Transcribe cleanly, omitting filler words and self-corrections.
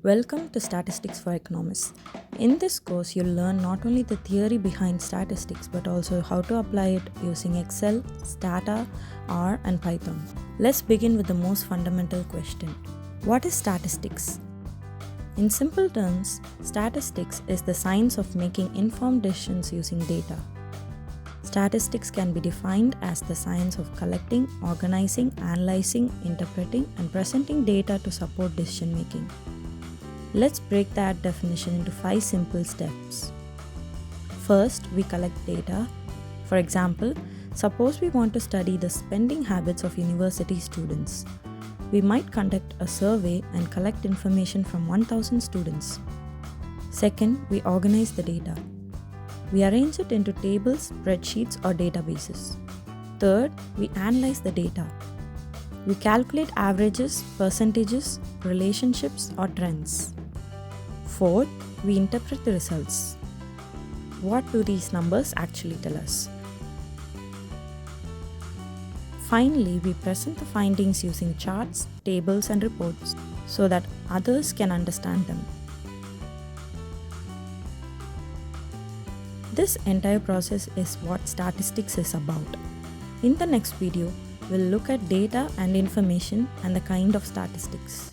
Welcome to Statistics for Economists. In this course, you'll learn not only the theory behind statistics but also how to apply it using Excel, Stata, R, and Python. Let's begin with the most fundamental question. What is statistics? In simple terms, statistics is the science of making informed decisions using data. Statistics can be defined as the science of collecting, organizing, analyzing, interpreting, and presenting data to support decision making. Let's break that definition into 5 simple steps. First, we collect data. For example, suppose we want to study the spending habits of university students. We might conduct a survey and collect information from 1,000 students. Second, we organize the data. We arrange it into tables, spreadsheets, or databases. Third, we analyze the data. We calculate averages, percentages, relationships, or trends. Fourth, we interpret the results. What do these numbers actually tell us? Finally, we present the findings using charts, tables, and reports so that others can understand them. This entire process is what statistics is about. In the next video, we'll look at data and information and the kind of statistics.